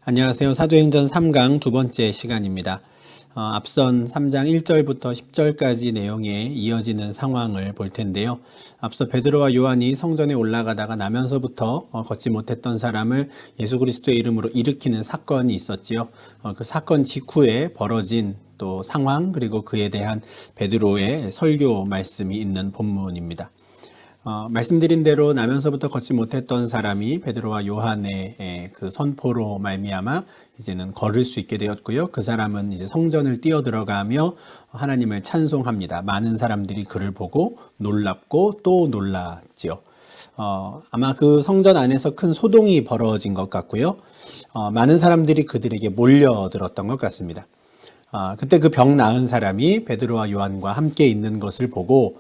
안녕하세요. 사도행전 3강 두 번째 시간입니다. 앞선 3장 1절부터 10절까지 내용에 이어지는 상황을 볼 텐데요. 앞서 베드로와 요한이 성전에 올라가다가 나면서부터 걷지 못했던 사람을 예수 그리스도의 이름으로 일으키는 사건이 있었지요. 그 사건 직후에 벌어진 또 상황 그리고 그에 대한 베드로의 설교 말씀이 있는 본문입니다. 말씀드린 대로 나면서부터 걷지 못했던 사람이 베드로와 요한의 그 선포로 말미암아 이제는 걸을 수 있게 되었고요. 그 사람은 이제 성전을 뛰어 들어가며 하나님을 찬송합니다. 많은 사람들이 그를 보고 놀랍고 또 놀랐지요. 아마 그 성전 안에서 큰 소동이 벌어진 것 같고요. 많은 사람들이 그들에게 몰려들었던 것 같습니다. 그때 그 병 나은 사람이 베드로와 요한과 함께 있는 것을 보고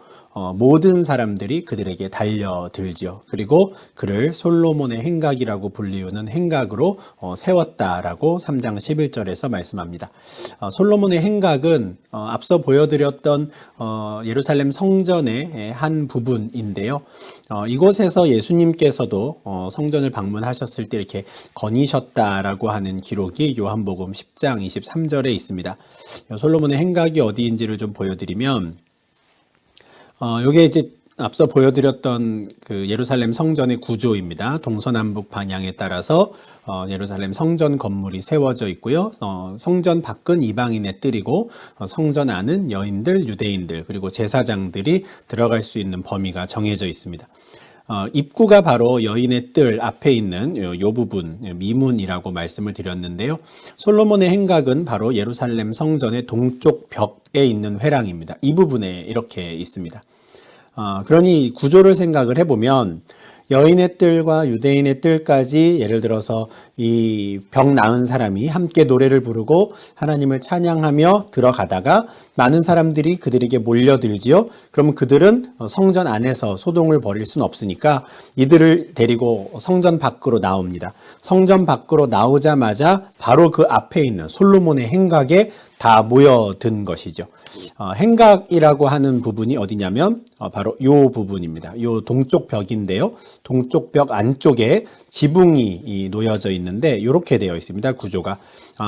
모든 사람들이 그들에게 달려들지요. 그리고 그를 솔로몬의 행각이라고 불리우는 행각으로 세웠다라고 3장 11절에서 말씀합니다. 솔로몬의 행각은 앞서 보여드렸던 예루살렘 성전의 한 부분인데요. 이곳에서 예수님께서도 성전을 방문하셨을 때 이렇게 거니셨다라고 하는 기록이 요한복음 10장 23절에 있습니다. 솔로몬의 행각이 어디인지를 좀 보여드리면 요게 이제 앞서 보여드렸던 그 예루살렘 성전의 구조입니다. 동서남북 방향에 따라서 예루살렘 성전 건물이 세워져 있고요. 성전 밖은 이방인의 뜰이고 성전 안은 여인들, 유대인들 그리고 제사장들이 들어갈 수 있는 범위가 정해져 있습니다. 입구가 바로 여인의 뜰 앞에 있는 요 부분, 미문이라고 말씀을 드렸는데요. 솔로몬의 행각은 바로 예루살렘 성전의 동쪽 벽에 있는 회랑입니다. 이 부분에 이렇게 있습니다. 그러니 구조를 생각을 해보면 여인의 뜰과 유대인의 뜰까지 예를 들어서 이 병 나은 사람이 함께 노래를 부르고 하나님을 찬양하며 들어가다가 많은 사람들이 그들에게 몰려들지요. 그러면 그들은 성전 안에서 소동을 벌일 수는 없으니까 이들을 데리고 성전 밖으로 나옵니다. 성전 밖으로 나오자마자 바로 그 앞에 있는 솔로몬의 행각에 다 모여든 것이죠. 행각이라고 하는 부분이 어디냐면 바로 이 부분입니다. 이 동쪽 벽인데요. 동쪽 벽 안쪽에 지붕이 놓여져 있는데 이렇게 되어 있습니다. 구조가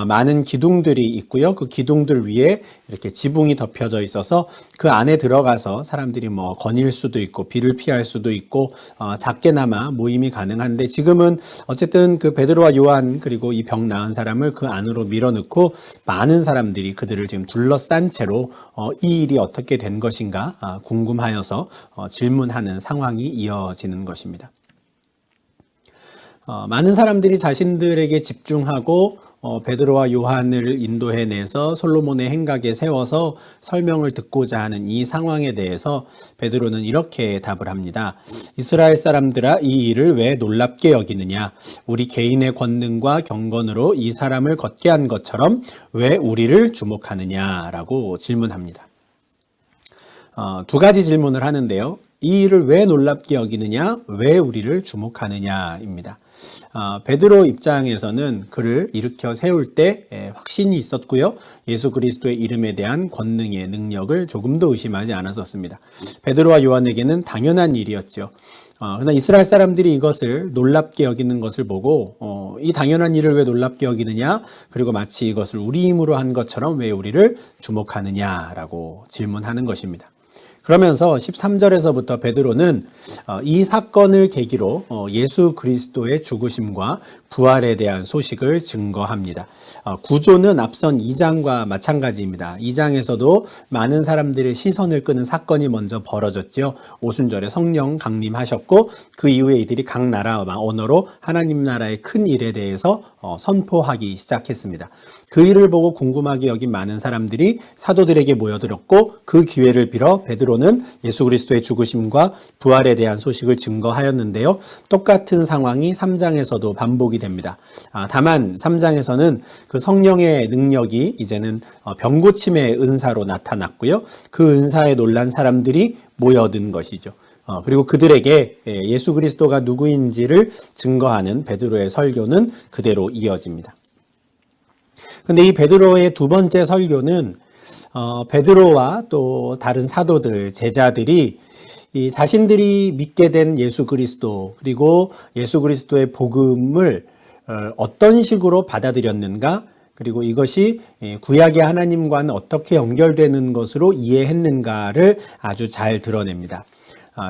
많은 기둥들이 있고요. 그 기둥들 위에 이렇게 지붕이 덮여져 있어서 그 안에 들어가서 사람들이 뭐 거닐 수도 있고 비를 피할 수도 있고 작게나마 모임이 가능한데 지금은 어쨌든 그 베드로와 요한 그리고 이 병 나은 사람을 그 안으로 밀어넣고 많은 사람들이 그들을 지금 둘러싼 채로 이 일이 어떻게 된 것인가 궁금하여서 질문하는 상황이 이어지는 것입니다. 많은 사람들이 자신들에게 집중하고 베드로와 요한을 인도해내서 솔로몬의 행각에 세워서 설명을 듣고자 하는 이 상황에 대해서 베드로는 이렇게 답을 합니다. 이스라엘 사람들아, 이 일을 왜 놀랍게 여기느냐? 우리 개인의 권능과 경건으로 이 사람을 걷게 한 것처럼 왜 우리를 주목하느냐라고 질문합니다. 두 가지 질문을 하는데요. 이 일을 왜 놀랍게 여기느냐? 왜 우리를 주목하느냐입니다. 베드로 입장에서는 그를 일으켜 세울 때 확신이 있었고요. 예수 그리스도의 이름에 대한 권능의 능력을 조금도 의심하지 않았었습니다. 베드로와 요한에게는 당연한 일이었죠. 그러나 이스라엘 사람들이 이것을 놀랍게 여기는 것을 보고 이 당연한 일을 왜 놀랍게 여기느냐? 그리고 마치 이것을 우리 힘으로 한 것처럼 왜 우리를 주목하느냐라고 질문하는 것입니다. 그러면서 13절에서부터 베드로는 이 사건을 계기로 예수 그리스도의 죽으심과 부활에 대한 소식을 증거합니다. 구조는 앞선 2장과 마찬가지입니다. 2장에서도 많은 사람들의 시선을 끄는 사건이 먼저 벌어졌죠. 오순절에 성령 강림하셨고 그 이후에 이들이 각 나라 언어로 하나님 나라의 큰 일에 대해서 선포하기 시작했습니다. 그 일을 보고 궁금하게 여긴 많은 사람들이 사도들에게 모여들었고 그 기회를 빌어 베드로는 예수 그리스도의 죽으심과 부활에 대한 소식을 증거하였는데요. 똑같은 상황이 3장에서도 반복이 됩니다. 다만 3장에서는 그 성령의 능력이 이제는 병고침의 은사로 나타났고요. 그 은사에 놀란 사람들이 모여든 것이죠. 그리고 그들에게 예수 그리스도가 누구인지를 증거하는 베드로의 설교는 그대로 이어집니다. 근데 이 베드로의 두 번째 설교는 베드로와 또 다른 사도들, 제자들이 이 자신들이 믿게 된 예수 그리스도 그리고 예수 그리스도의 복음을 어떤 식으로 받아들였는가, 그리고 이것이 구약의 하나님과는 어떻게 연결되는 것으로 이해했는가를 아주 잘 드러냅니다.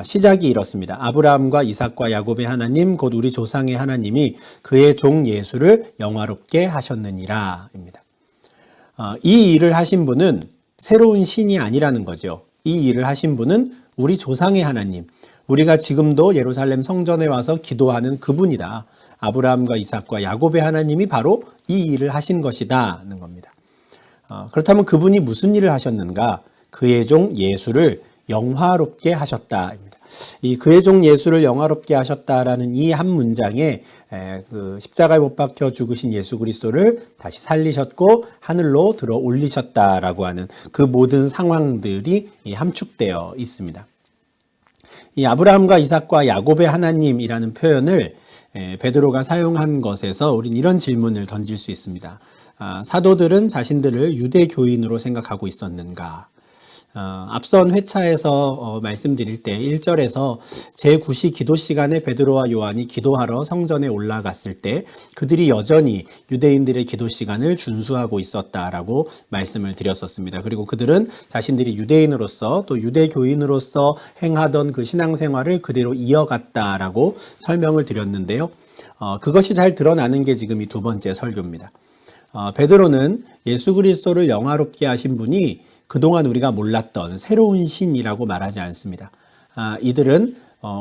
시작이 이렇습니다. 아브라함과 이삭과 야곱의 하나님, 곧 우리 조상의 하나님이 그의 종 예수를 영화롭게 하셨느니라 입니다. 이 일을 하신 분은 새로운 신이 아니라는 거죠. 이 일을 하신 분은 우리 조상의 하나님, 우리가 지금도 예루살렘 성전에 와서 기도하는 그분이다. 아브라함과 이삭과 야곱의 하나님이 바로 이 일을 하신 것이다는 겁니다. 그렇다면 그분이 무슨 일을 하셨는가? 그의 종 예수를 영화롭게 하셨다입니다. 이 그의 종 예수를 영화롭게 하셨다라는 이 한 문장에 그 십자가에 못 박혀 죽으신 예수 그리스도를 다시 살리셨고 하늘로 들어 올리셨다라고 하는 그 모든 상황들이 함축되어 있습니다. 이 아브라함과 이삭과 야곱의 하나님이라는 표현을 베드로가 사용한 것에서 우린 이런 질문을 던질 수 있습니다. 사도들은 자신들을 유대교인으로 생각하고 있었는가? 앞선 회차에서 말씀드릴 때 1절에서 제9시 기도 시간에 베드로와 요한이 기도하러 성전에 올라갔을 때 그들이 여전히 유대인들의 기도 시간을 준수하고 있었다라고 말씀을 드렸었습니다. 그리고 그들은 자신들이 유대인으로서 또 유대교인으로서 행하던 그 신앙생활을 그대로 이어갔다라고 설명을 드렸는데요. 그것이 잘 드러나는 게 지금 이 두 번째 설교입니다. 베드로는 예수 그리스도를 영화롭게 하신 분이 그동안 우리가 몰랐던 새로운 신이라고 말하지 않습니다. 이들은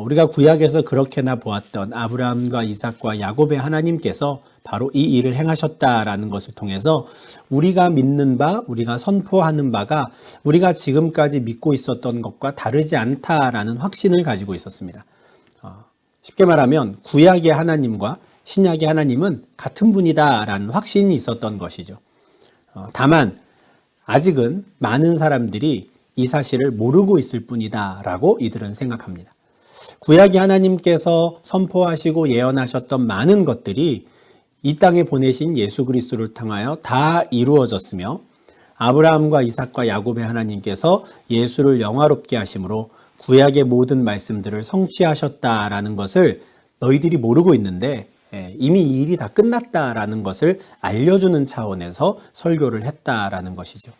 우리가 구약에서 그렇게나 보았던 아브라함과 이삭과 야곱의 하나님께서 바로 이 일을 행하셨다라는 것을 통해서 우리가 믿는 바, 우리가 선포하는 바가 우리가 지금까지 믿고 있었던 것과 다르지 않다라는 확신을 가지고 있었습니다. 쉽게 말하면 구약의 하나님과 신약의 하나님은 같은 분이다라는 확신이 있었던 것이죠. 다만 아직은 많은 사람들이 이 사실을 모르고 있을 뿐이다 라고 이들은 생각합니다. 구약의 하나님께서 선포하시고 예언하셨던 많은 것들이 이 땅에 보내신 예수 그리스도를 통하여 다 이루어졌으며 아브라함과 이삭과 야곱의 하나님께서 예수를 영화롭게 하심으로 구약의 모든 말씀들을 성취하셨다라는 것을 너희들이 모르고 있는데 이미 이 일이 다 끝났다라는 것을 알려주는 차원에서 설교를 했다라는 것이죠.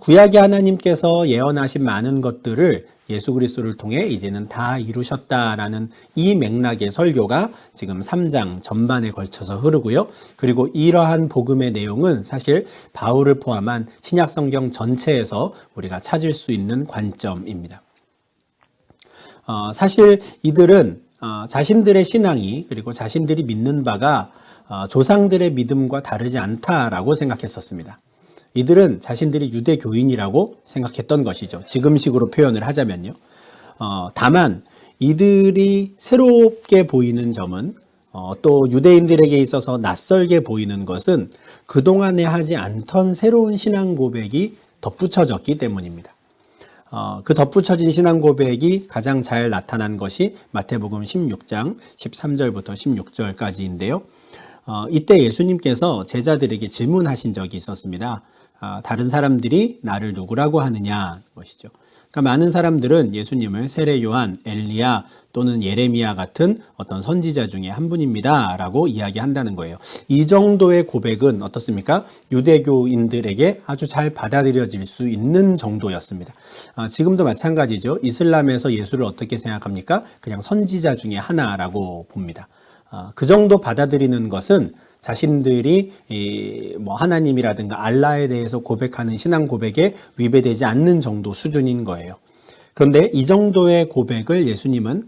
구약의 하나님께서 예언하신 많은 것들을 예수 그리스도를 통해 이제는 다 이루셨다라는 이 맥락의 설교가 지금 3장 전반에 걸쳐서 흐르고요. 그리고 이러한 복음의 내용은 사실 바울을 포함한 신약 성경 전체에서 우리가 찾을 수 있는 관점입니다. 사실 이들은 자신들의 신앙이 그리고 자신들이 믿는 바가 조상들의 믿음과 다르지 않다라고 생각했었습니다. 이들은 자신들이 유대교인이라고 생각했던 것이죠. 지금식으로 표현을 하자면요. 다만 이들이 새롭게 보이는 점은 또 유대인들에게 있어서 낯설게 보이는 것은 그동안에 하지 않던 새로운 신앙 고백이 덧붙여졌기 때문입니다. 그 덧붙여진 신앙 고백이 가장 잘 나타난 것이 마태복음 16장 13절부터 16절까지인데요. 이때 예수님께서 제자들에게 질문하신 적이 있었습니다. 다른 사람들이 나를 누구라고 하느냐 것이죠. 그러니까 많은 사람들은 예수님을 세례 요한, 엘리야 또는 예레미야 같은 어떤 선지자 중에 한 분입니다 라고 이야기한다는 거예요. 이 정도의 고백은 어떻습니까? 유대교인들에게 아주 잘 받아들여질 수 있는 정도였습니다. 지금도 마찬가지죠. 이슬람에서 예수를 어떻게 생각합니까? 그냥 선지자 중에 하나라고 봅니다. 그 정도 받아들이는 것은 자신들이 하나님이라든가 알라에 대해서 고백하는 신앙 고백에 위배되지 않는 정도 수준인 거예요. 그런데 이 정도의 고백을 예수님은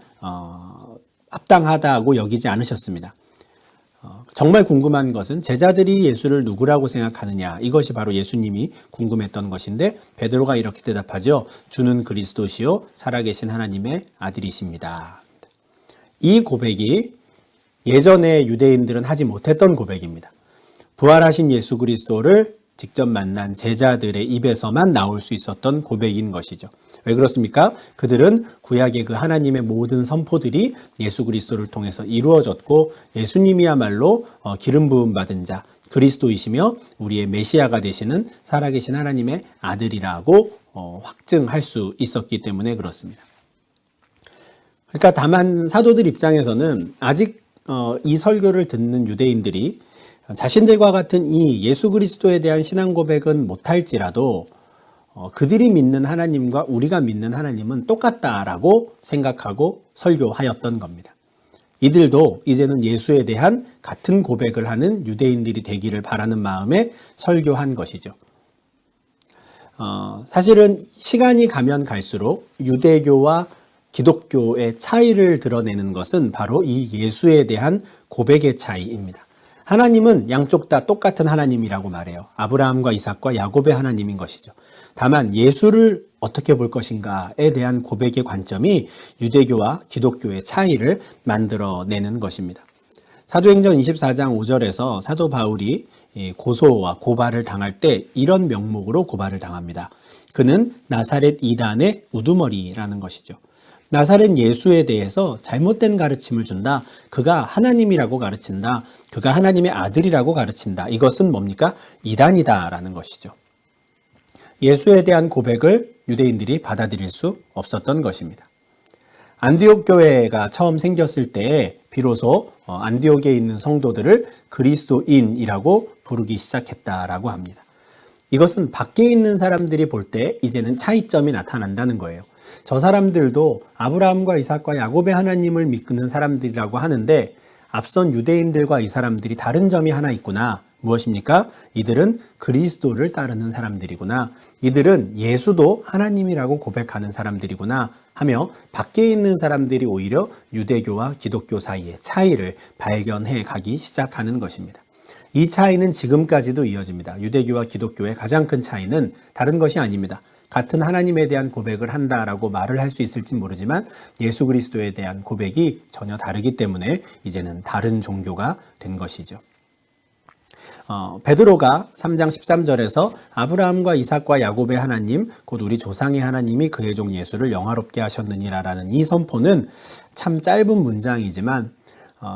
합당하다고 여기지 않으셨습니다. 정말 궁금한 것은 제자들이 예수를 누구라고 생각하느냐, 이것이 바로 예수님이 궁금했던 것인데 베드로가 이렇게 대답하죠. 주는 그리스도시요 살아계신 하나님의 아들이십니다. 이 고백이 예전에 유대인들은 하지 못했던 고백입니다. 부활하신 예수 그리스도를 직접 만난 제자들의 입에서만 나올 수 있었던 고백인 것이죠. 왜 그렇습니까? 그들은 구약의 그 하나님의 모든 선포들이 예수 그리스도를 통해서 이루어졌고 예수님이야말로 기름 부음 받은 자 그리스도이시며 우리의 메시아가 되시는 살아계신 하나님의 아들이라고 확증할 수 있었기 때문에 그렇습니다. 그러니까 다만 사도들 입장에서는 아직 이 설교를 듣는 유대인들이 자신들과 같은 이 예수 그리스도에 대한 신앙 고백은 못할지라도 그들이 믿는 하나님과 우리가 믿는 하나님은 똑같다라고 생각하고 설교하였던 겁니다. 이들도 이제는 예수에 대한 같은 고백을 하는 유대인들이 되기를 바라는 마음에 설교한 것이죠. 사실은 시간이 가면 갈수록 유대교와 기독교의 차이를 드러내는 것은 바로 이 예수에 대한 고백의 차이입니다. 하나님은 양쪽 다 똑같은 하나님이라고 말해요. 아브라함과 이삭과 야곱의 하나님인 것이죠. 다만 예수를 어떻게 볼 것인가에 대한 고백의 관점이 유대교와 기독교의 차이를 만들어내는 것입니다. 사도행전 24장 5절에서 사도 바울이 고소와 고발을 당할 때 이런 명목으로 고발을 당합니다. 그는 나사렛 이단의 우두머리라는 것이죠. 나사렛 예수에 대해서 잘못된 가르침을 준다. 그가 하나님이라고 가르친다. 그가 하나님의 아들이라고 가르친다. 이것은 뭡니까? 이단이다라는 것이죠. 예수에 대한 고백을 유대인들이 받아들일 수 없었던 것입니다. 안디옥 교회가 처음 생겼을 때 비로소 안디옥에 있는 성도들을 그리스도인이라고 부르기 시작했다라고 합니다. 이것은 밖에 있는 사람들이 볼 때 이제는 차이점이 나타난다는 거예요. 저 사람들도 아브라함과 이삭과 야곱의 하나님을 믿는 사람들이라고 하는데 앞선 유대인들과 이 사람들이 다른 점이 하나 있구나. 무엇입니까? 이들은 그리스도를 따르는 사람들이구나. 이들은 예수도 하나님이라고 고백하는 사람들이구나 하며 밖에 있는 사람들이 오히려 유대교와 기독교 사이의 차이를 발견해 가기 시작하는 것입니다. 이 차이는 지금까지도 이어집니다. 유대교와 기독교의 가장 큰 차이는 다른 것이 아닙니다. 같은 하나님에 대한 고백을 한다라고 말을 할 수 있을지 모르지만 예수 그리스도에 대한 고백이 전혀 다르기 때문에 이제는 다른 종교가 된 것이죠. 베드로가 3장 13절에서 아브라함과 이삭과 야곱의 하나님 곧 우리 조상의 하나님이 그의 종 예수를 영화롭게 하셨느니라라는 이 선포는 참 짧은 문장이지만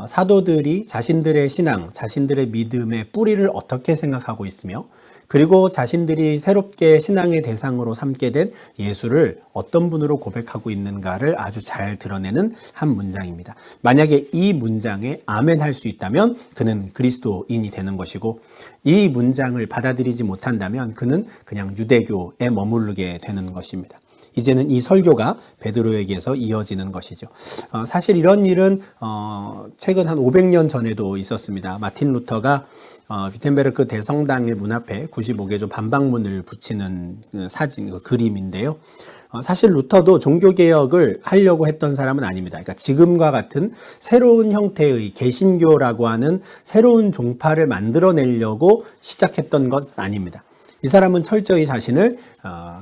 사도들이 자신들의 신앙, 자신들의 믿음의 뿌리를 어떻게 생각하고 있으며 그리고 자신들이 새롭게 신앙의 대상으로 삼게 된 예수를 어떤 분으로 고백하고 있는가를 아주 잘 드러내는 한 문장입니다. 만약에 이 문장에 아멘 할 수 있다면 그는 그리스도인이 되는 것이고 이 문장을 받아들이지 못한다면 그는 그냥 유대교에 머무르게 되는 것입니다. 이제는 이 설교가 베드로에게서 이어지는 것이죠. 사실 이런 일은 최근 한 500년 전에도 있었습니다. 마틴 루터가 비텐베르크 대성당의 문 앞에 95개조 반박문을 붙이는 사진, 그림인데요. 사실 루터도 종교개혁을 하려고 했던 사람은 아닙니다. 그러니까 지금과 같은 새로운 형태의 개신교라고 하는 새로운 종파를 만들어내려고 시작했던 것 아닙니다. 이 사람은 철저히 자신을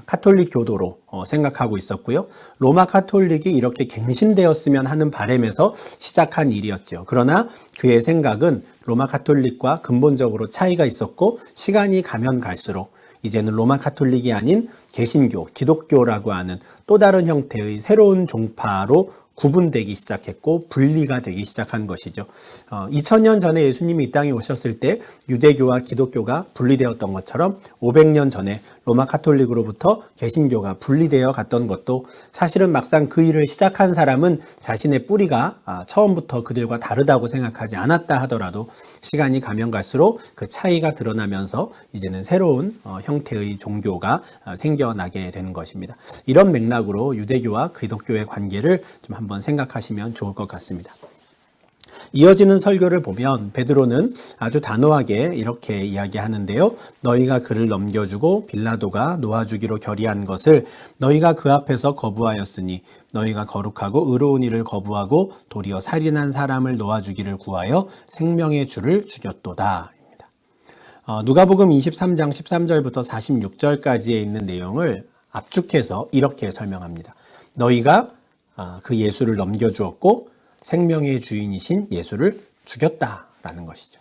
카톨릭 교도로 생각하고 있었고요. 로마 카톨릭이 이렇게 갱신되었으면 하는 바람에서 시작한 일이었죠. 그러나 그의 생각은 로마 카톨릭과 근본적으로 차이가 있었고 시간이 가면 갈수록 이제는 로마 카톨릭이 아닌 개신교, 기독교라고 하는 또 다른 형태의 새로운 종파로 구분되기 시작했고 분리가 되기 시작한 것이죠. 2000년 전에 예수님이 이 땅에 오셨을 때 유대교와 기독교가 분리되었던 것처럼 500년 전에 로마 카톨릭으로부터 개신교가 분리되어 갔던 것도 사실은 막상 그 일을 시작한 사람은 자신의 뿌리가 처음부터 그들과 다르다고 생각하지 않았다 하더라도 시간이 가면 갈수록 그 차이가 드러나면서 이제는 새로운 형태의 종교가 생겨나게 되는 것입니다. 이런 맥락으로 유대교와 기독교의 관계를 좀 한번 생각하시면 좋을 것 같습니다. 이어지는 설교를 보면 베드로는 아주 단호하게 이렇게 이야기하는데요. 너희가 그를 넘겨주고 빌라도가 놓아주기로 결의한 것을 너희가 그 앞에서 거부하였으니 너희가 거룩하고 의로운 일을 거부하고 도리어 살인한 사람을 놓아주기를 구하여 생명의 주를 죽였도다. 누가복음 23장 13절부터 46절까지에 있는 내용을 압축해서 이렇게 설명합니다. 너희가 그 예수를 넘겨주었고 생명의 주인이신 예수를 죽였다라는 것이죠.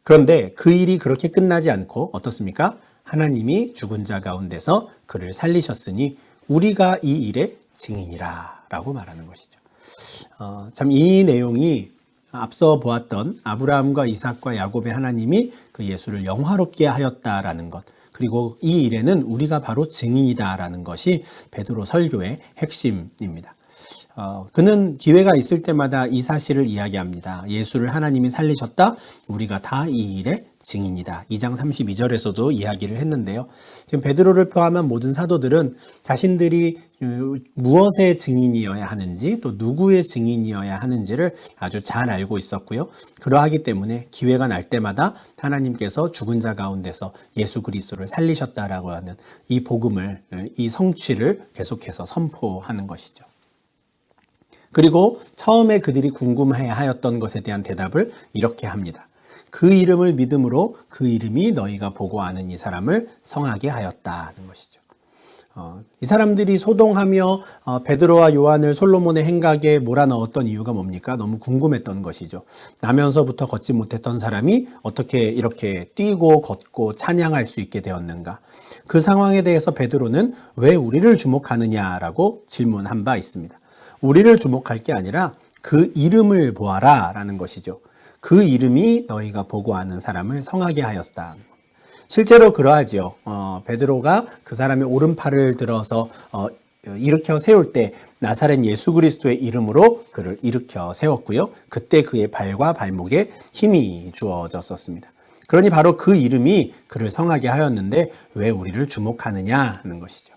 그런데 그 일이 그렇게 끝나지 않고 어떻습니까? 하나님이 죽은 자 가운데서 그를 살리셨으니 우리가 이 일의 증인이라 라고 말하는 것이죠. 참 이 내용이 앞서 보았던 아브라함과 이삭과 야곱의 하나님이 그 예수를 영화롭게 하였다라는 것, 그리고 이 일에는 우리가 바로 증인이다라는 것이 베드로 설교의 핵심입니다. 그는 기회가 있을 때마다 이 사실을 이야기합니다. 예수를 하나님이 살리셨다. 우리가 다 이 일의 증인이다. 2장 32절에서도 이야기를 했는데요. 지금 베드로를 포함한 모든 사도들은 자신들이 무엇의 증인이어야 하는지 또 누구의 증인이어야 하는지를 아주 잘 알고 있었고요. 그러하기 때문에 기회가 날 때마다 하나님께서 죽은 자 가운데서 예수 그리스도를 살리셨다라고 하는 이 복음을, 이 성취를 계속해서 선포하는 것이죠. 그리고 처음에 그들이 궁금해하였던 것에 대한 대답을 이렇게 합니다. 그 이름을 믿음으로 그 이름이 너희가 보고 아는 이 사람을 성하게 하였다는 것이죠. 이 사람들이 소동하며 베드로와 요한을 솔로몬의 행각에 몰아넣었던 이유가 뭡니까? 너무 궁금했던 것이죠. 나면서부터 걷지 못했던 사람이 어떻게 이렇게 뛰고 걷고 찬양할 수 있게 되었는가? 그 상황에 대해서 베드로는 왜 우리를 주목하느냐라고 질문한 바 있습니다. 우리를 주목할 게 아니라 그 이름을 보아라 라는 것이죠. 그 이름이 너희가 보고 아는 사람을 성하게 하였다. 실제로 그러하지요. 베드로가 그 사람의 오른팔을 들어서 일으켜 세울 때 나사렛 예수 그리스도의 이름으로 그를 일으켜 세웠고요. 그때 그의 발과 발목에 힘이 주어졌었습니다. 그러니 바로 그 이름이 그를 성하게 하였는데 왜 우리를 주목하느냐 하는 것이죠.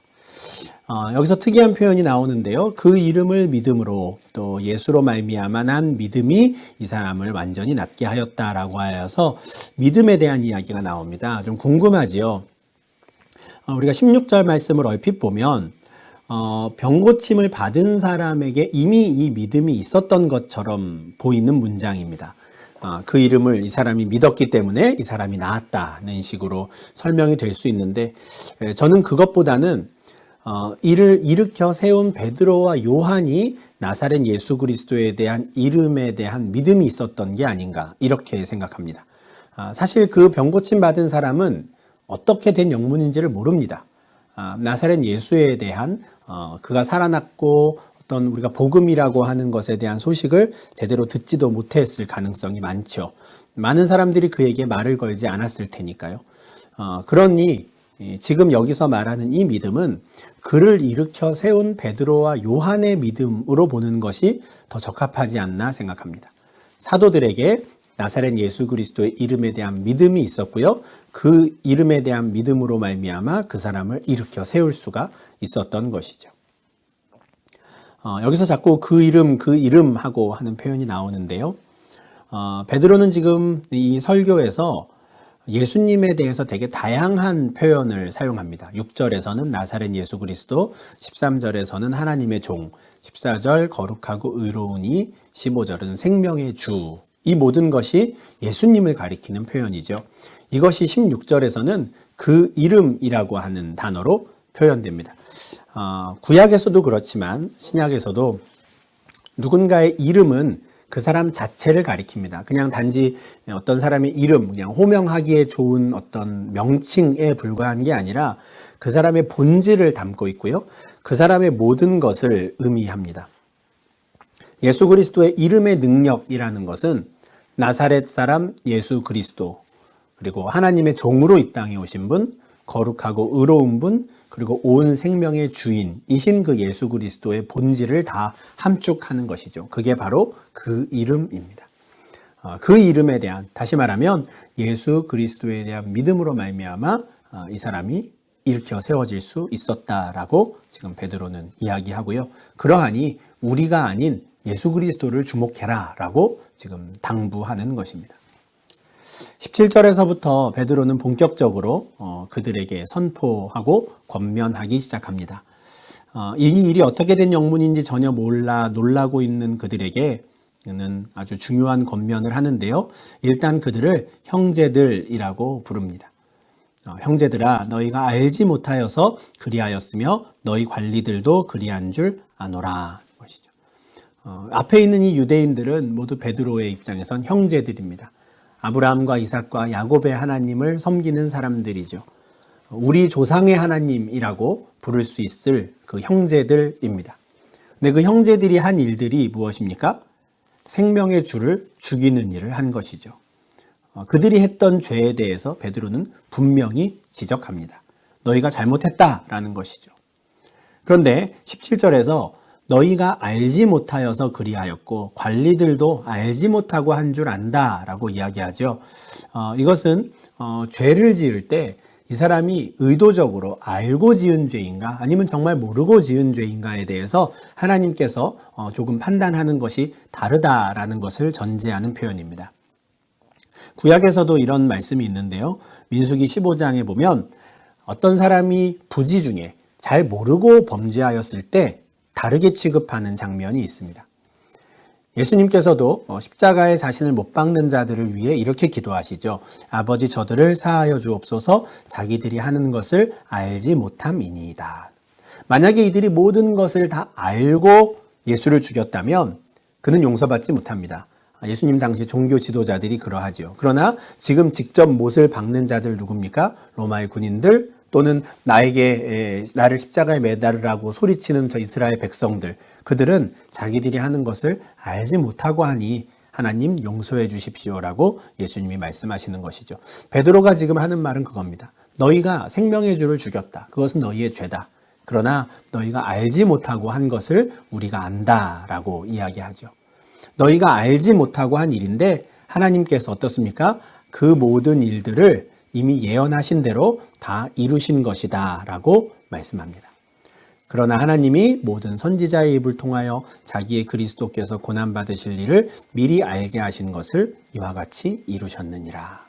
여기서 특이한 표현이 나오는데요. 그 이름을 믿음으로 또 예수로 말미암아 난 믿음이 이 사람을 완전히 낫게 하였다라고 하여서 믿음에 대한 이야기가 나옵니다. 좀 궁금하지요. 우리가 16절 말씀을 얼핏 보면 병고침을 받은 사람에게 이미 이 믿음이 있었던 것처럼 보이는 문장입니다. 그 이름을 이 사람이 믿었기 때문에 이 사람이 나았다는 식으로 설명이 될 수 있는데 저는 그것보다는 이를 일으켜 세운 베드로와 요한이 나사렛 예수 그리스도에 대한 이름에 대한 믿음이 있었던 게 아닌가 이렇게 생각합니다. 사실 그 병고침 받은 사람은 어떻게 된 영문인지를 모릅니다. 나사렛 예수에 대한 그가 살아났고 어떤 우리가 복음이라고 하는 것에 대한 소식을 제대로 듣지도 못했을 가능성이 많죠. 많은 사람들이 그에게 말을 걸지 않았을 테니까요. 그러니 지금 여기서 말하는 이 믿음은 그를 일으켜 세운 베드로와 요한의 믿음으로 보는 것이 더 적합하지 않나 생각합니다. 사도들에게 나사렛 예수 그리스도의 이름에 대한 믿음이 있었고요. 그 이름에 대한 믿음으로 말미암아 그 사람을 일으켜 세울 수가 있었던 것이죠. 여기서 자꾸 그 이름 하고 하는 표현이 나오는데요. 베드로는 지금 이 설교에서 예수님에 대해서 되게 다양한 표현을 사용합니다. 6절에서는 나사렛 예수 그리스도, 13절에서는 하나님의 종, 14절 거룩하고 의로우니, 15절은 생명의 주. 이 모든 것이 예수님을 가리키는 표현이죠. 이것이 16절에서는 그 이름이라고 하는 단어로 표현됩니다. 구약에서도 그렇지만 신약에서도 누군가의 이름은 그 사람 자체를 가리킵니다. 그냥 단지 어떤 사람의 이름, 그냥 호명하기에 좋은 어떤 명칭에 불과한 게 아니라 그 사람의 본질을 담고 있고요. 그 사람의 모든 것을 의미합니다. 예수 그리스도의 이름의 능력이라는 것은 나사렛 사람 예수 그리스도, 그리고 하나님의 종으로 이 땅에 오신 분, 거룩하고 의로운 분, 그리고 온 생명의 주인이신 그 예수 그리스도의 본질을 다 함축하는 것이죠. 그게 바로 그 이름입니다. 그 이름에 대한, 다시 말하면 예수 그리스도에 대한 믿음으로 말미암아 이 사람이 일으켜 세워질 수 있었다라고 지금 베드로는 이야기하고요. 그러하니 우리가 아닌 예수 그리스도를 주목해라 라고 지금 당부하는 것입니다. 17절에서부터 베드로는 본격적으로 그들에게 선포하고 권면하기 시작합니다. 이 일이 어떻게 된 영문인지 전혀 몰라 놀라고 있는 그들에게는 아주 중요한 권면을 하는데요. 일단 그들을 형제들이라고 부릅니다. 형제들아, 너희가 알지 못하여서 그리하였으며 너희 관리들도 그리한 줄 아노라. 것이죠. 앞에 있는 이 유대인들은 모두 베드로의 입장에선 형제들입니다. 아브라함과 이삭과 야곱의 하나님을 섬기는 사람들이죠. 우리 조상의 하나님이라고 부를 수 있을 그 형제들입니다. 근데 그 형제들이 한 일들이 무엇입니까? 생명의 주를 죽이는 일을 한 것이죠. 그들이 했던 죄에 대해서 베드로는 분명히 지적합니다. 너희가 잘못했다라는 것이죠. 그런데 17절에서 너희가 알지 못하여서 그리하였고 관리들도 알지 못하고 한 줄 안다라고 이야기하죠. 이것은 죄를 지을 때 이 사람이 의도적으로 알고 지은 죄인가 아니면 정말 모르고 지은 죄인가에 대해서 하나님께서 조금 판단하는 것이 다르다라는 것을 전제하는 표현입니다. 구약에서도 이런 말씀이 있는데요. 민수기 15장에 보면 어떤 사람이 부지 중에 잘 모르고 범죄하였을 때 다르게 취급하는 장면이 있습니다. 예수님께서도 십자가에 자신을 못 박는 자들을 위해 이렇게 기도하시죠. 아버지 저들을 사하여 주옵소서 자기들이 하는 것을 알지 못함이니이다. 만약에 이들이 모든 것을 다 알고 예수를 죽였다면 그는 용서받지 못합니다. 예수님 당시 종교 지도자들이 그러하죠. 그러나 지금 직접 못을 박는 자들 누굽니까? 로마의 군인들 또는 나를 십자가에 매달으라고 소리치는 저 이스라엘 백성들, 그들은 자기들이 하는 것을 알지 못하고 하니 하나님 용서해 주십시오라고 예수님이 말씀하시는 것이죠. 베드로가 지금 하는 말은 그겁니다. 너희가 생명의 주를 죽였다. 그것은 너희의 죄다. 그러나 너희가 알지 못하고 한 것을 우리가 안다라고 이야기하죠. 너희가 알지 못하고 한 일인데 하나님께서 어떻습니까? 그 모든 일들을 이미 예언하신 대로 다 이루신 것이다 라고 말씀합니다. 그러나 하나님이 모든 선지자의 입을 통하여 자기의 그리스도께서 고난받으실 일을 미리 알게 하신 것을 이와 같이 이루셨느니라.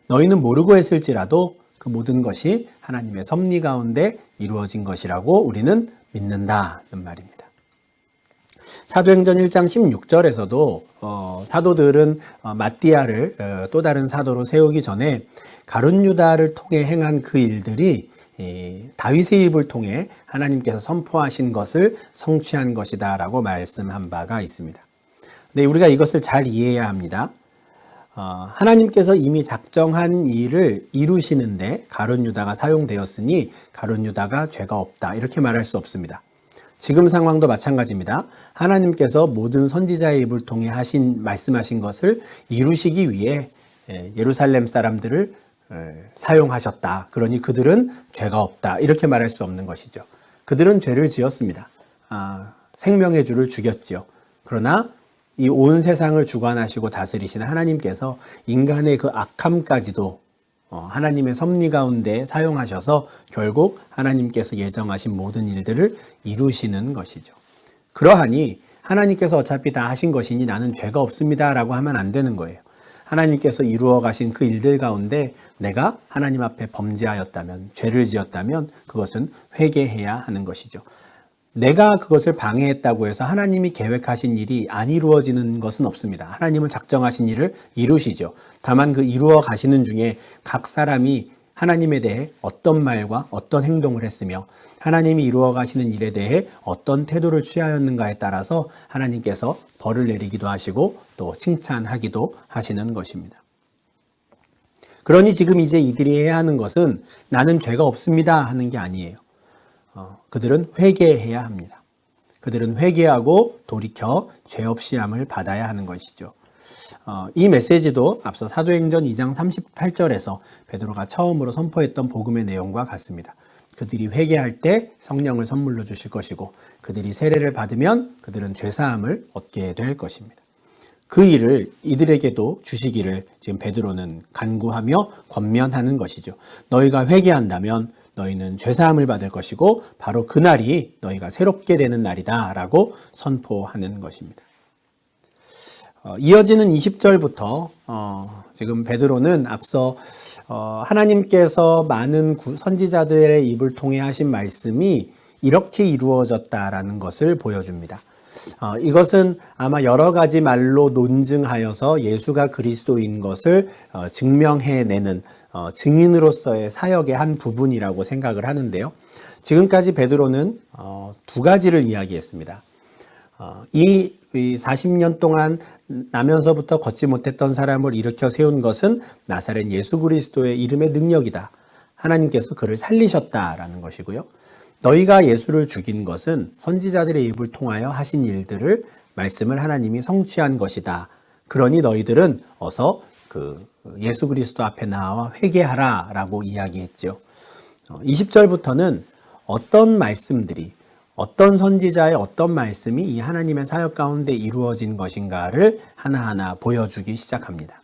너희는 모르고 했을지라도 그 모든 것이 하나님의 섭리 가운데 이루어진 것이라고 우리는 믿는다는 말입니다. 사도행전 1장 16절에서도 사도들은 마띠아를 또 다른 사도로 세우기 전에 가룟 유다를 통해 행한 그 일들이 다윗의 입을 통해 하나님께서 선포하신 것을 성취한 것이다 라고 말씀한 바가 있습니다. 근데 우리가 이것을 잘 이해해야 합니다. 하나님께서 이미 작정한 일을 이루시는데 가룟 유다가 사용되었으니 가룟 유다가 죄가 없다 이렇게 말할 수 없습니다. 지금 상황도 마찬가지입니다. 하나님께서 모든 선지자의 입을 통해 말씀하신 것을 이루시기 위해 예루살렘 사람들을 사용하셨다. 그러니 그들은 죄가 없다. 이렇게 말할 수 없는 것이죠. 그들은 죄를 지었습니다. 생명의 주를 죽였죠. 그러나 이 온 세상을 주관하시고 다스리시는 하나님께서 인간의 그 악함까지도 하나님의 섭리 가운데 사용하셔서 결국 하나님께서 예정하신 모든 일들을 이루시는 것이죠. 그러하니 하나님께서 어차피 다 하신 것이니 나는 죄가 없습니다 라고 하면 안 되는 거예요. 하나님께서 이루어 가신 그 일들 가운데 내가 하나님 앞에 범죄하였다면, 죄를 지었다면 그것은 회개해야 하는 것이죠. 내가 그것을 방해했다고 해서 하나님이 계획하신 일이 안 이루어지는 것은 없습니다. 하나님은 작정하신 일을 이루시죠. 다만 그 이루어 가시는 중에 각 사람이 하나님에 대해 어떤 말과 어떤 행동을 했으며 하나님이 이루어 가시는 일에 대해 어떤 태도를 취하였는가에 따라서 하나님께서 벌을 내리기도 하시고 또 칭찬하기도 하시는 것입니다. 그러니 지금 이제 이들이 해야 하는 것은 나는 죄가 없습니다 하는 게 아니에요. 그들은 회개해야 합니다. 그들은 회개하고 돌이켜 죄 없이 함을 받아야 하는 것이죠. 이 메시지도 앞서 사도행전 2장 38절에서 베드로가 처음으로 선포했던 복음의 내용과 같습니다. 그들이 회개할 때 성령을 선물로 주실 것이고 그들이 세례를 받으면 그들은 죄사함을 얻게 될 것입니다. 그 일을 이들에게도 주시기를 지금 베드로는 간구하며 권면하는 것이죠. 너희가 회개한다면 너희는 죄사함을 받을 것이고 바로 그날이 너희가 새롭게 되는 날이다 라고 선포하는 것입니다. 이어지는 20절부터 지금 베드로는 앞서 하나님께서 많은 선지자들의 입을 통해 하신 말씀이 이렇게 이루어졌다라는 것을 보여줍니다. 이것은 아마 여러 가지 말로 논증하여서 예수가 그리스도인 것을 증명해내는 증인으로서의 사역의 한 부분이라고 생각을 하는데요. 지금까지 베드로는 두 가지를 이야기했습니다. 이 40년 동안 나면서부터 걷지 못했던 사람을 일으켜 세운 것은 나사렛 예수 그리스도의 이름의 능력이다. 하나님께서 그를 살리셨다라는 것이고요. 너희가 예수를 죽인 것은 선지자들의 입을 통하여 하신 일들을 말씀을 하나님이 성취한 것이다. 그러니 너희들은 어서 그 예수 그리스도 앞에 나와 회개하라 라고 이야기했죠. 20절부터는 어떤 말씀들이 어떤 선지자의 어떤 말씀이 이 하나님의 사역 가운데 이루어진 것인가를 하나하나 보여주기 시작합니다.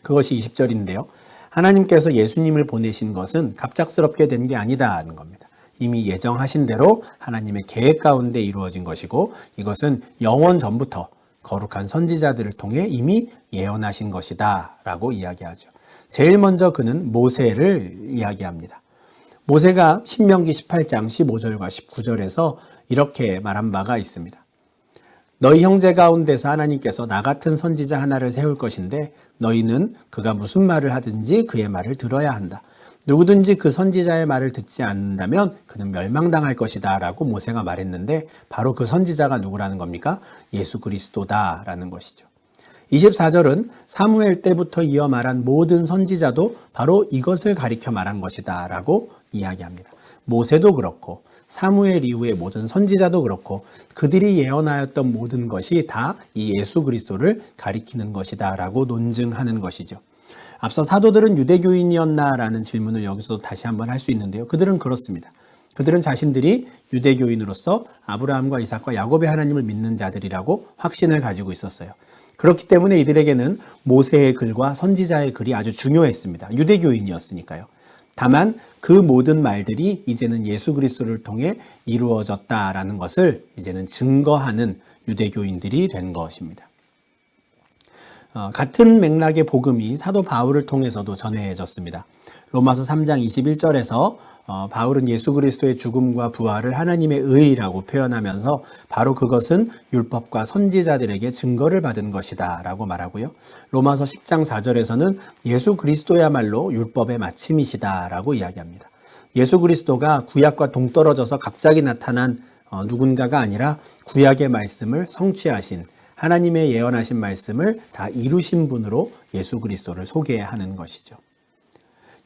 그것이 20절인데요. 하나님께서 예수님을 보내신 것은 갑작스럽게 된 게 아니다는 겁니다. 이미 예정하신 대로 하나님의 계획 가운데 이루어진 것이고 이것은 영원 전부터 거룩한 선지자들을 통해 이미 예언하신 것이다 라고 이야기하죠. 제일 먼저 그는 모세를 이야기합니다. 모세가 신명기 18장 15절과 19절에서 이렇게 말한 바가 있습니다. 너희 형제 가운데서 하나님께서 나 같은 선지자 하나를 세울 것인데 너희는 그가 무슨 말을 하든지 그의 말을 들어야 한다. 누구든지 그 선지자의 말을 듣지 않는다면 그는 멸망당할 것이다 라고 모세가 말했는데 바로 그 선지자가 누구라는 겁니까? 예수 그리스도다라는 것이죠. 24절은 사무엘 때부터 이어 말한 모든 선지자도 바로 이것을 가리켜 말한 것이다 라고 이야기합니다. 모세도 그렇고 사무엘 이후의 모든 선지자도 그렇고 그들이 예언하였던 모든 것이 다 이 예수 그리스도를 가리키는 것이다 라고 논증하는 것이죠. 앞서 사도들은 유대교인이었나라는 질문을 여기서도 다시 한번 할 수 있는데요. 그들은 그렇습니다. 그들은 자신들이 유대교인으로서 아브라함과 이삭과 야곱의 하나님을 믿는 자들이라고 확신을 가지고 있었어요. 그렇기 때문에 이들에게는 모세의 글과 선지자의 글이 아주 중요했습니다. 유대교인이었으니까요. 다만 그 모든 말들이 이제는 예수 그리스도를 통해 이루어졌다라는 것을 이제는 증거하는 유대교인들이 된 것입니다. 같은 맥락의 복음이 사도 바울을 통해서도 전해졌습니다. 로마서 3장 21절에서 바울은 예수 그리스도의 죽음과 부활을 하나님의 의라고 표현하면서 바로 그것은 율법과 선지자들에게 증거를 받은 것이다 라고 말하고요. 로마서 10장 4절에서는 예수 그리스도야말로 율법의 마침이시다 라고 이야기합니다. 예수 그리스도가 구약과 동떨어져서 갑자기 나타난 누군가가 아니라 구약의 말씀을 성취하신 하나님의 예언하신 말씀을 다 이루신 분으로 예수 그리스도를 소개하는 것이죠.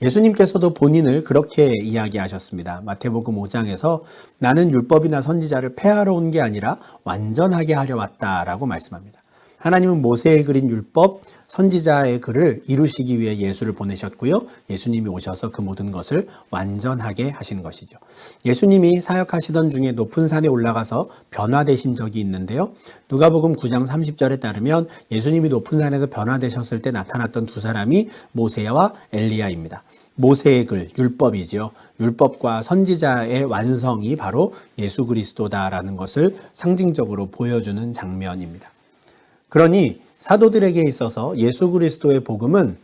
예수님께서도 본인을 그렇게 이야기하셨습니다. 마태복음 5장에서 나는 율법이나 선지자를 폐하러 온 게 아니라 완전하게 하려 왔다라고 말씀합니다. 하나님은 모세의 글인 율법, 선지자의 글을 이루시기 위해 예수를 보내셨고요. 예수님이 오셔서 그 모든 것을 완전하게 하신 것이죠. 예수님이 사역하시던 중에 높은 산에 올라가서 변화되신 적이 있는데요. 누가복음 9장 30절에 따르면 예수님이 높은 산에서 변화되셨을 때 나타났던 두 사람이 모세와 엘리야입니다. 모세의 글, 율법이지요. 율법과 선지자의 완성이 바로 예수 그리스도다라는 것을 상징적으로 보여주는 장면입니다. 그러니 사도들에게 있어서 예수 그리스도의 복음은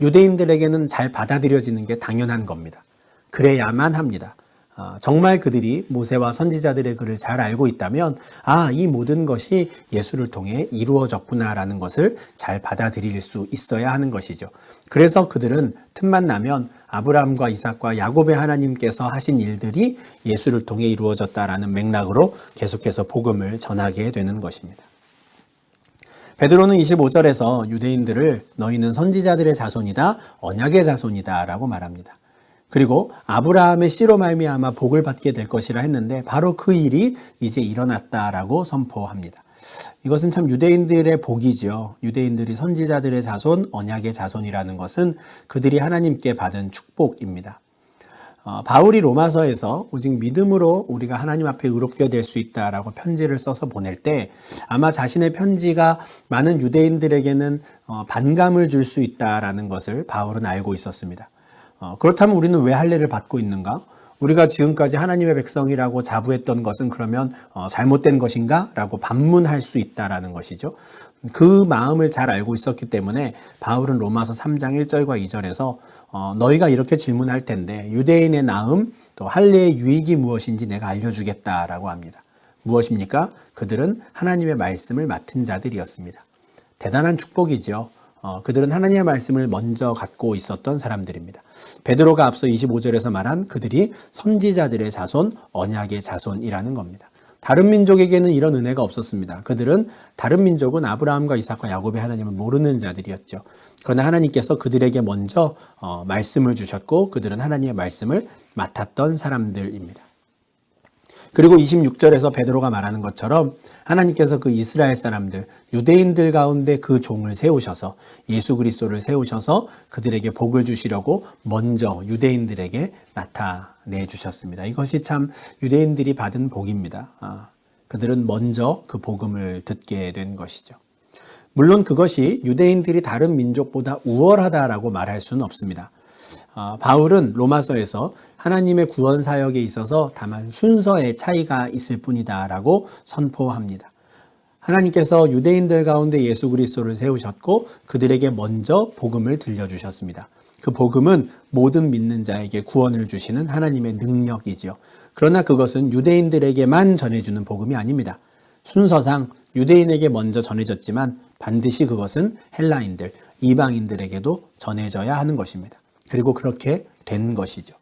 유대인들에게는 잘 받아들여지는 게 당연한 겁니다. 그래야만 합니다. 정말 그들이 모세와 선지자들의 글을 잘 알고 있다면 이 모든 것이 예수를 통해 이루어졌구나라는 것을 잘 받아들일 수 있어야 하는 것이죠. 그래서 그들은 틈만 나면 아브라함과 이삭과 야곱의 하나님께서 하신 일들이 예수를 통해 이루어졌다라는 맥락으로 계속해서 복음을 전하게 되는 것입니다. 베드로는 25절에서 유대인들을 너희는 선지자들의 자손이다, 언약의 자손이다 라고 말합니다. 그리고 아브라함의 씨로 말미암아 복을 받게 될 것이라 했는데 바로 그 일이 이제 일어났다라고 선포합니다. 이것은 참 유대인들의 복이죠. 유대인들이 선지자들의 자손, 언약의 자손이라는 것은 그들이 하나님께 받은 축복입니다. 바울이 로마서에서 오직 믿음으로 우리가 하나님 앞에 의롭게 될 수 있다라고 편지를 써서 보낼 때 아마 자신의 편지가 많은 유대인들에게는 반감을 줄 수 있다라는 것을 바울은 알고 있었습니다. 그렇다면 우리는 왜 할례를 받고 있는가? 우리가 지금까지 하나님의 백성이라고 자부했던 것은 그러면 잘못된 것인가? 라고 반문할 수 있다라는 것이죠. 그 마음을 잘 알고 있었기 때문에 바울은 로마서 3장 1절과 2절에서 너희가 이렇게 질문할 텐데 유대인의 나음 또 할례의 유익이 무엇인지 내가 알려주겠다라고 합니다. 무엇입니까? 그들은 하나님의 말씀을 맡은 자들이었습니다. 대단한 축복이죠. 그들은 하나님의 말씀을 먼저 갖고 있었던 사람들입니다. 베드로가 앞서 25절에서 말한 그들이 선지자들의 자손, 언약의 자손이라는 겁니다. 다른 민족에게는 이런 은혜가 없었습니다. 그들은 다른 민족은 아브라함과 이삭과 야곱의 하나님을 모르는 자들이었죠. 그러나 하나님께서 그들에게 먼저 말씀을 주셨고 그들은 하나님의 말씀을 맡았던 사람들입니다. 그리고 26절에서 베드로가 말하는 것처럼 하나님께서 그 이스라엘 사람들, 유대인들 가운데 그 종을 세우셔서 예수 그리스도를 세우셔서 그들에게 복을 주시려고 먼저 유대인들에게 나타내 주셨습니다. 이것이 참 유대인들이 받은 복입니다. 그들은 먼저 그 복음을 듣게 된 것이죠. 물론 그것이 유대인들이 다른 민족보다 우월하다라고 말할 수는 없습니다. 바울은 로마서에서 하나님의 구원 사역에 있어서 다만 순서의 차이가 있을 뿐이다라고 선포합니다. 하나님께서 유대인들 가운데 예수 그리스도를 세우셨고 그들에게 먼저 복음을 들려주셨습니다. 그 복음은 모든 믿는 자에게 구원을 주시는 하나님의 능력이지요. 그러나 그것은 유대인들에게만 전해주는 복음이 아닙니다. 순서상 유대인에게 먼저 전해졌지만 반드시 그것은 헬라인들, 이방인들에게도 전해져야 하는 것입니다. 그리고 그렇게 된 것이죠.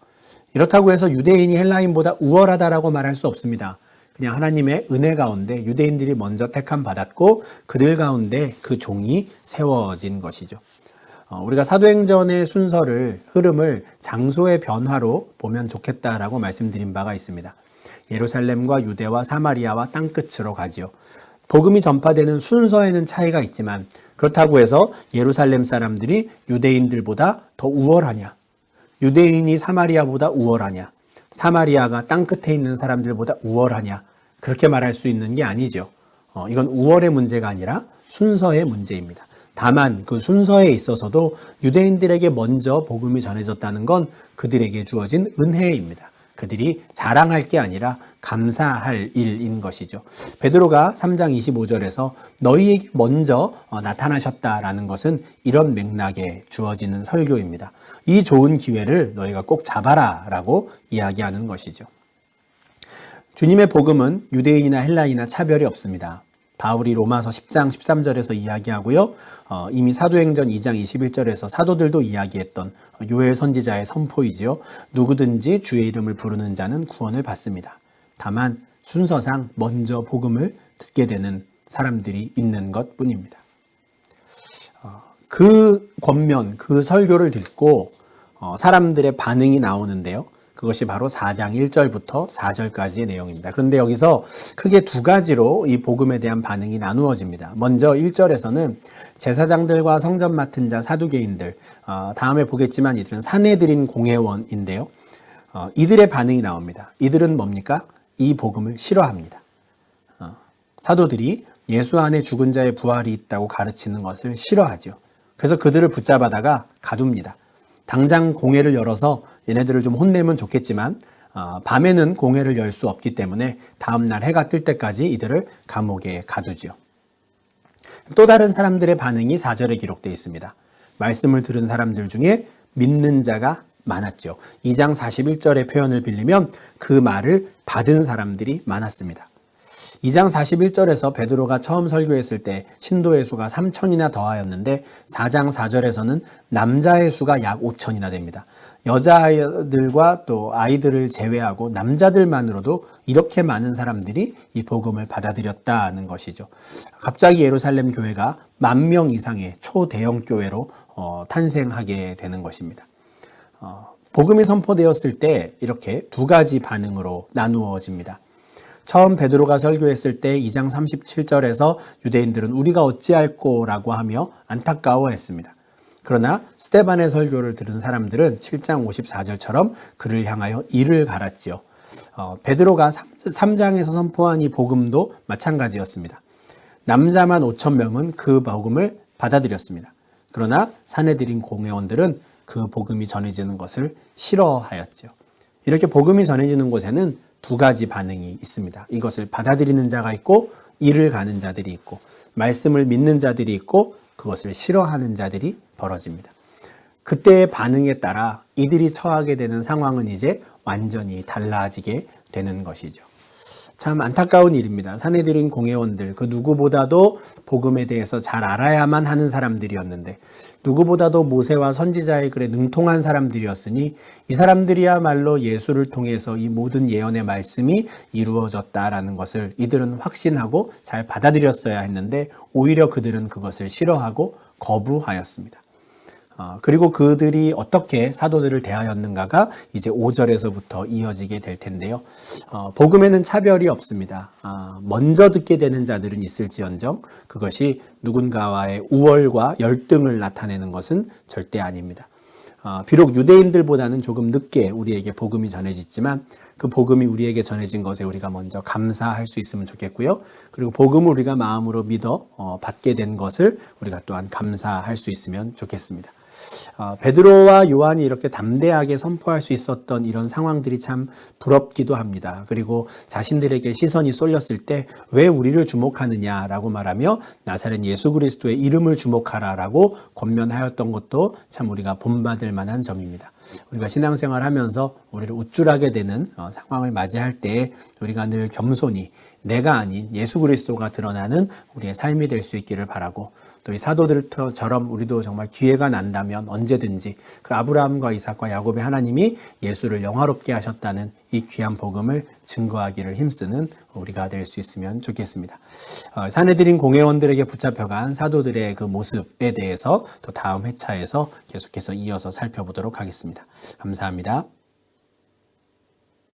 이렇다고 해서 유대인이 헬라인보다 우월하다라고 말할 수 없습니다. 그냥 하나님의 은혜 가운데 유대인들이 먼저 택함 받았고 그들 가운데 그 종이 세워진 것이죠. 우리가 사도행전의 흐름을 장소의 변화로 보면 좋겠다라고 말씀드린 바가 있습니다. 예루살렘과 유대와 사마리아와 땅끝으로 가지요. 복음이 전파되는 순서에는 차이가 있지만 그렇다고 해서 예루살렘 사람들이 유대인들보다 더 우월하냐? 유대인이 사마리아보다 우월하냐? 사마리아가 땅끝에 있는 사람들보다 우월하냐? 그렇게 말할 수 있는 게 아니죠. 이건 우월의 문제가 아니라 순서의 문제입니다. 다만 그 순서에 있어서도 유대인들에게 먼저 복음이 전해졌다는 건 그들에게 주어진 은혜입니다. 그들이 자랑할 게 아니라 감사할 일인 것이죠. 베드로가 3장 25절에서 너희에게 먼저 나타나셨다라는 것은 이런 맥락에 주어지는 설교입니다. 이 좋은 기회를 너희가 꼭 잡아라 라고 이야기하는 것이죠. 주님의 복음은 유대인이나 헬라인이나 차별이 없습니다. 바울이 로마서 10장 13절에서 이야기하고요. 이미 사도행전 2장 21절에서 사도들도 이야기했던 요엘 선지자의 선포이지요. 누구든지 주의 이름을 부르는 자는 구원을 받습니다. 다만 순서상 먼저 복음을 듣게 되는 사람들이 있는 것뿐입니다. 그 권면, 그 설교를 듣고 사람들의 반응이 나오는데요. 그것이 바로 4장 1절부터 4절까지의 내용입니다. 그런데 여기서 크게 두 가지로 이 복음에 대한 반응이 나누어집니다. 먼저 1절에서는 제사장들과 성전 맡은 자 사두개인들, 다음에 보겠지만 이들은 사내들인 공회원인데요. 이들의 반응이 나옵니다. 이들은 뭡니까? 이 복음을 싫어합니다. 사도들이 예수 안에 죽은 자의 부활이 있다고 가르치는 것을 싫어하죠. 그래서 그들을 붙잡아다가 가둡니다. 당장 공회를 열어서 얘네들을 좀 혼내면 좋겠지만 밤에는 공회를 열 수 없기 때문에 다음날 해가 뜰 때까지 이들을 감옥에 가두지요. 또 다른 사람들의 반응이 4절에 기록되어 있습니다. 말씀을 들은 사람들 중에 믿는 자가 많았죠. 2장 41절의 표현을 빌리면 그 말을 받은 사람들이 많았습니다. 2장 41절에서 베드로가 처음 설교했을 때 신도의 수가 3천이나 더하였는데 4장 4절에서는 남자의 수가 약 5천이나 됩니다. 여자아이들과 또 아이들을 제외하고 남자들만으로도 이렇게 많은 사람들이 이 복음을 받아들였다는 것이죠. 갑자기 예루살렘 교회가 10,000명 이상의 초대형 교회로 탄생하게 되는 것입니다. 복음이 선포되었을 때 이렇게 두 가지 반응으로 나누어집니다. 처음 베드로가 설교했을 때 2장 37절에서 유대인들은 우리가 어찌할꼬 라고 하며 안타까워했습니다. 그러나 스데반의 설교를 들은 사람들은 7장 54절처럼 그를 향하여 이를 갈았지요. 베드로가 3장에서 선포한 이 복음도 마찬가지였습니다. 남자만 5,000명은 그 복음을 받아들였습니다. 그러나 사내들인 공회원들은 그 복음이 전해지는 것을 싫어하였죠. 이렇게 복음이 전해지는 곳에는 두 가지 반응이 있습니다. 이것을 받아들이는 자가 있고 이를 가는 자들이 있고 말씀을 믿는 자들이 있고 그것을 싫어하는 자들이 벌어집니다. 그때의 반응에 따라 이들이 처하게 되는 상황은 이제 완전히 달라지게 되는 것이죠. 참 안타까운 일입니다. 사내들인 공회원들, 그 누구보다도 복음에 대해서 잘 알아야만 하는 사람들이었는데 누구보다도 모세와 선지자의 글에 능통한 사람들이었으니 이 사람들이야말로 예수를 통해서 이 모든 예언의 말씀이 이루어졌다라는 것을 이들은 확신하고 잘 받아들였어야 했는데 오히려 그들은 그것을 싫어하고 거부하였습니다. 그리고 그들이 어떻게 사도들을 대하였는가가 이제 5절에서부터 이어지게 될 텐데요. 복음에는 차별이 없습니다. 먼저 듣게 되는 자들은 있을지언정 그것이 누군가와의 우월과 열등을 나타내는 것은 절대 아닙니다. 비록 유대인들보다는 조금 늦게 우리에게 복음이 전해지지만 그 복음이 우리에게 전해진 것에 우리가 먼저 감사할 수 있으면 좋겠고요. 그리고 복음을 우리가 마음으로 믿어 받게 된 것을 우리가 또한 감사할 수 있으면 좋겠습니다. 베드로와 요한이 이렇게 담대하게 선포할 수 있었던 이런 상황들이 참 부럽기도 합니다. 그리고 자신들에게 시선이 쏠렸을 때 왜 우리를 주목하느냐라고 말하며 나사렛 예수 그리스도의 이름을 주목하라라고 권면하였던 것도 참 우리가 본받을 만한 점입니다. 우리가 신앙생활 하면서 우리를 우쭐하게 되는 상황을 맞이할 때 우리가 늘 겸손히 내가 아닌 예수 그리스도가 드러나는 우리의 삶이 될 수 있기를 바라고 또 이 사도들처럼 우리도 정말 기회가 난다면 언제든지 그 아브라함과 이삭과 야곱의 하나님이 예수를 영화롭게 하셨다는 이 귀한 복음을 증거하기를 힘쓰는 우리가 될 수 있으면 좋겠습니다. 사내들인 공회원들에게 붙잡혀간 사도들의 그 모습에 대해서 또 다음 회차에서 계속해서 이어서 살펴보도록 하겠습니다. 감사합니다.